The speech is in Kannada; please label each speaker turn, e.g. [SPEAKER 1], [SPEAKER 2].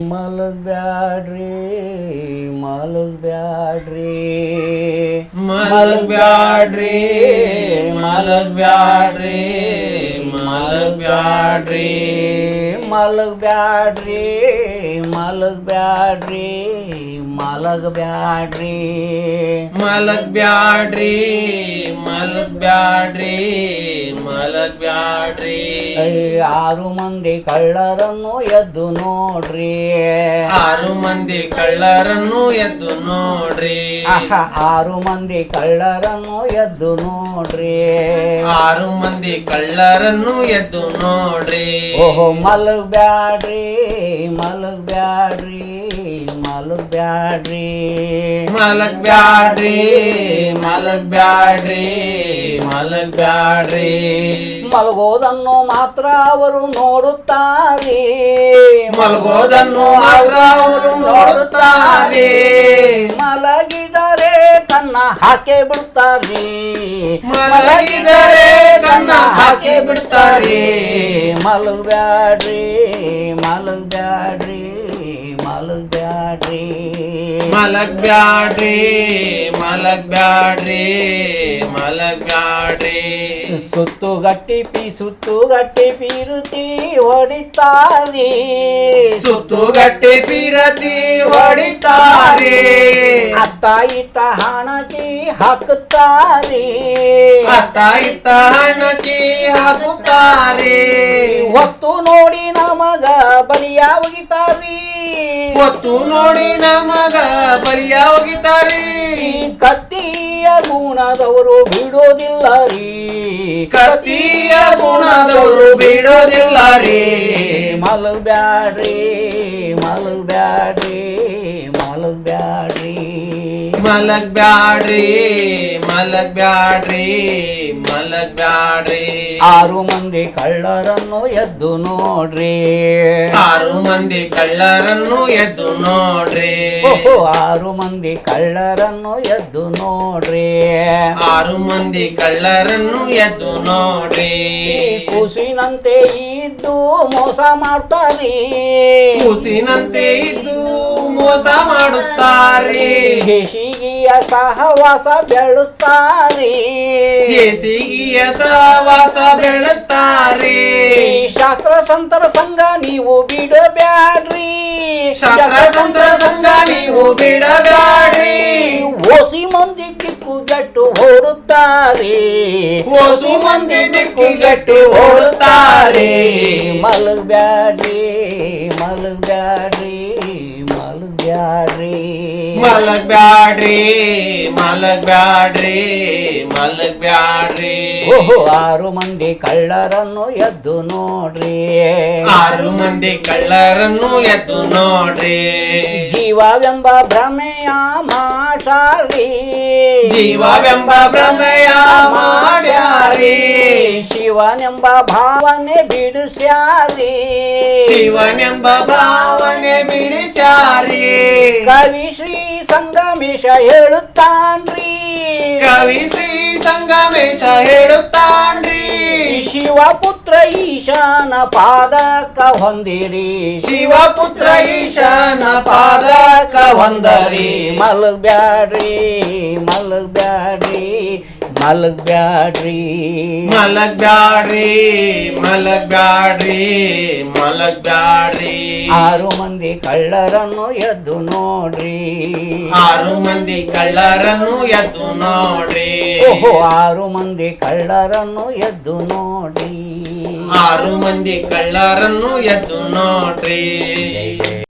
[SPEAKER 1] ಮಲಗ್ಬ್ಯಾಡ್ರಿ ಮಲಗ್ಬ್ಯಾಡ್ರಿ
[SPEAKER 2] ಮಲಗ್ಬ್ಯಾಡ್ರಿ ಮಲಗ್ಬ್ಯಾಡ್ರಿ ಮಲಗ್ಬ್ಯಾಡ್ರಿ
[SPEAKER 1] ಮಲಗ್ಬ್ಯಾಡ್ರಿ ಮಲಗ್ಬ್ಯಾಡ್ರಿ ಮಲಗ್ಬ್ಯಾಡ್ರಿ
[SPEAKER 2] ಮಲಗ್ಬ್ಯಾಡ್ರಿ ಮಲಗ್ಬ್ಯಾಡ್ರಿ ಮಲಗ್ಬ್ಯಾಡ್ರಿ
[SPEAKER 1] 6 ಮಂದಿ ಕಳ್ಳರನ್ನು ಎದ್ದು ನೋಡ್ರಿ
[SPEAKER 2] 6 ಮಂದಿ ಕಳ್ಳರನ್ನು ಎದ್ದು ನೋಡ್ರಿ
[SPEAKER 1] 6 ಮಂದಿ ಕಳ್ಳರನ್ನು ಎದ್ದು ನೋಡ್ರಿ
[SPEAKER 2] 6 ಮಂದಿ ಕಳ್ಳರನ್ನು ಎದ್ದು ನೋಡ್ರಿ
[SPEAKER 1] ಓಹೋ ಮಲಗ್ಬ್ಯಾಡ್ರಿ ಮಲಗ್ಬ್ಯಾಡ್ರಿ ಮಲಗ್ಬ್ಯಾಡ್ರಿ
[SPEAKER 2] ಮಲಗ್ಬ್ಯಾಡ್ರಿ ಮಲಗ್ಬ್ಯಾಡ್ರಿ ಮಲಗ್ಬ್ಯಾಡ್ರಿ
[SPEAKER 1] ಮಲಗೋದನ್ನು ಮಾತ್ರ ಅವರು ನೋಡುತ್ತಾರೆ
[SPEAKER 2] ಮಲಗೋದನ್ನು ಮಾತ್ರ ಅವರು ನೋಡುತ್ತಾರೆ
[SPEAKER 1] ಮಲಗಿದರೆ ಕನ್ನ ಹಾಕೇ ಬಿಡ್ತಾರೆ
[SPEAKER 2] ಮಲಗಿದರೆ ಕನ್ನ ಹಾಕಿ ಬಿಡ್ತಾರೆ
[SPEAKER 1] ಮಲಗ್ಬ್ಯಾಡ್ರಿ ಮಲಗ್ಬ್ಯಾಡ್ರಿ ಮಲಗ್ಬ್ಯಾಡ್ರಿ
[SPEAKER 2] ಮಲಗ್ಬ್ಯಾಡ್ರಿ ಮಲಗ್ಬ್ಯಾಡ್ರಿ ಮಲಗ್ಬ್ಯಾಡ್ರಿ
[SPEAKER 1] ಸುತ್ತುಗಟ್ಟಿ ಪೀರುತಿ ಹೊಡಿತಾರಿ
[SPEAKER 2] ಸುತ್ತುಗಟ್ಟಿ ಪಿರತಿ ಹೊಡಿತಾರೆ
[SPEAKER 1] ಅತ್ತ ಇತ್ತ ಹಣಕಿ ಹಾಕುತ್ತಾರೆ
[SPEAKER 2] ಅತ್ತ ಇತ್ತ ಹಣಕಿ ಹಾಕುತ್ತಾರೆ
[SPEAKER 1] ಹೊತ್ತು ನೋಡಿ ನಮಗ ಬಲಿಯ ಒಗಿತಾರಿ
[SPEAKER 2] ಹೊತ್ತು ನೋಡಿ ನಮಗ ಬಲಿಯ ಒಗಿತಾರೆ
[SPEAKER 1] ಕತ್ತಿಯ ಗುಣದವರು ಬಿಡೋದಿಲ್ಲ ರೀ
[SPEAKER 2] ಕತ್ತಿಯ ಗುಣದವರು ಬಿಡೋದಿಲ್ಲ ರೀ
[SPEAKER 1] ಮಲಗ್ಬ್ಯಾಡ್ರಿ ಮಲಗ್ಬ್ಯಾಡ್ರಿ ಮಲಗ್ಬ್ಯಾಡ್ರಿ
[SPEAKER 2] ಮಲಗ್ಬ್ಯಾಡ್ರಿ ಮಲಗ್ಬ್ಯಾಡ್ರಿ ಮಲಗ್ಬ್ಯಾಡ್ರಿ
[SPEAKER 1] 6 ಮಂದಿ ಕಳ್ಳರನ್ನು ಎದ್ದು ನೋಡ್ರಿ
[SPEAKER 2] 6 ಮಂದಿ ಕಳ್ಳರನ್ನು ಎದ್ದು ನೋಡ್ರಿ
[SPEAKER 1] ಓಹೋ 6 ಮಂದಿ ಕಳ್ಳರನ್ನು ಎದ್ದು ನೋಡ್ರಿ
[SPEAKER 2] 6 ಮಂದಿ ಕಳ್ಳರನ್ನು ಎದ್ದು ನೋಡ್ರಿ
[SPEAKER 1] ಕೂಸಿನಂತೆ ಇದ್ದು ಮೋಸ ಮಾಡ್ತಾರಿ
[SPEAKER 2] ಕೂಸಿನಂತೆ ಇದ್ದು ಮೋಸ ಮಾಡುತ್ತಾರೆ
[SPEAKER 1] ಹೇಸಿಗೆಯ ಸಹವಾಸ ಬೆಳೆಸ್ತಾರಿ
[SPEAKER 2] ಹೇಸಿಗೆಯ ಸಹವಾಸ ಬೆಳೆಸ್ತಾರೆ
[SPEAKER 1] ಶಾಸ್ತ್ರ ಸಂತರ ಸಂಘ ನೀವು ಬಿಡಬ್ಯಾಡ್ರಿ
[SPEAKER 2] ಶಾಸ್ತ್ರ ಸಂತರ ಸಂಘ ನೀವು ಬಿಡಬ್ಯಾಡ್ರಿ
[SPEAKER 1] ಓಸಿ ಮಂದಿ ದಿಕ್ಕುಗಟ್ಟು ಓಡುತ್ತಾರೆ
[SPEAKER 2] ಓಸು ಮಂದಿ ದಿಕ್ಕಿಗಟ್ಟು ಓಡುತ್ತಾರೆ
[SPEAKER 1] ಮಲಗ್ಬ್ಯಾಡ್ರಿ ಮಲಗ್ಬ್ಯಾಡ್ರಿ ಮಲಗ್ಬ್ಯಾಡ್ರಿ
[SPEAKER 2] ಮಲಗ್ಬ್ಯಾಡ್ರಿ ಮಲಗ್ಬ್ಯಾಡ್ರಿ ಮಲಗ್ಬ್ಯಾಡ್ರಿ
[SPEAKER 1] ಓಹೋ 6 ಮಂದಿ ಕಳ್ಳರನ್ನು ಎದ್ದು ನೋಡ್ರಿ
[SPEAKER 2] 6 ಮಂದಿ ಕಳ್ಳರನ್ನು ಎದ್ದು ನೋಡ್ರಿ
[SPEAKER 1] ಜೀವವೆಂಬ ಭ್ರಮೆಯ ಮಾಡ್ಯಾರಿ
[SPEAKER 2] ಜೀವವೆಂಬ ಭ್ರಮೆಯ ಮಾಡ್ಯಾರಿ
[SPEAKER 1] ಶಿವನೆಂಬ ಭಾವನೆ ಬಿಡಿಸ್ಯಾರಿ
[SPEAKER 2] ಶಿವನೆಂಬ ಭಾವನೆ ಬಿಡಿಸ್ಯಾರಿ
[SPEAKER 1] ಕವಿ ಶ್ರೀ ಸಂಗಮೇಶ ಹೇಳುತ್ತಾನ್ರಿ
[SPEAKER 2] ಕವಿ ಶ್ರೀ ಸಂಗಮೇಶ ಹೇಳುತ್ತಾನ್ರಿ
[SPEAKER 1] ಶಿವಪುತ್ರ ಈಶಾನ ಪಾದಕ ಹೊಂದಿರಿ
[SPEAKER 2] ಶಿವಪುತ್ರ ಈಶಾನ ಪಾದಕ ಹೊಂದರಿ
[SPEAKER 1] ಮಲಗ್ಬ್ಯಾಡ್ರಿ ಮಲಗ್ಬ್ಯಾಡ್ರಿ ಮಲಗ್ಬ್ಯಾಡ್ರಿ
[SPEAKER 2] ಮಲಗ್ಬ್ಯಾಡ್ರಿ ಮಲಗ್ಬ್ಯಾಡ್ರಿ ಮಲಗ್ಬ್ಯಾಡ್ರಿ
[SPEAKER 1] 6 ಮಂದಿ ಕಳ್ಳರನ್ನು ಎದ್ದು ನೋಡ್ರಿ
[SPEAKER 2] 6 ಮಂದಿ ಕಳ್ಳರನ್ನು ಎದ್ದು ನೋಡ್ರಿ
[SPEAKER 1] ಓಹೋ 6 ಮಂದಿ ಕಳ್ಳರನ್ನು ಎದ್ದು ನೋಡ್ರಿ
[SPEAKER 2] 6 ಮಂದಿ ಕಳ್ಳರನ್ನು ಎದ್ದು ನೋಡ್ರಿ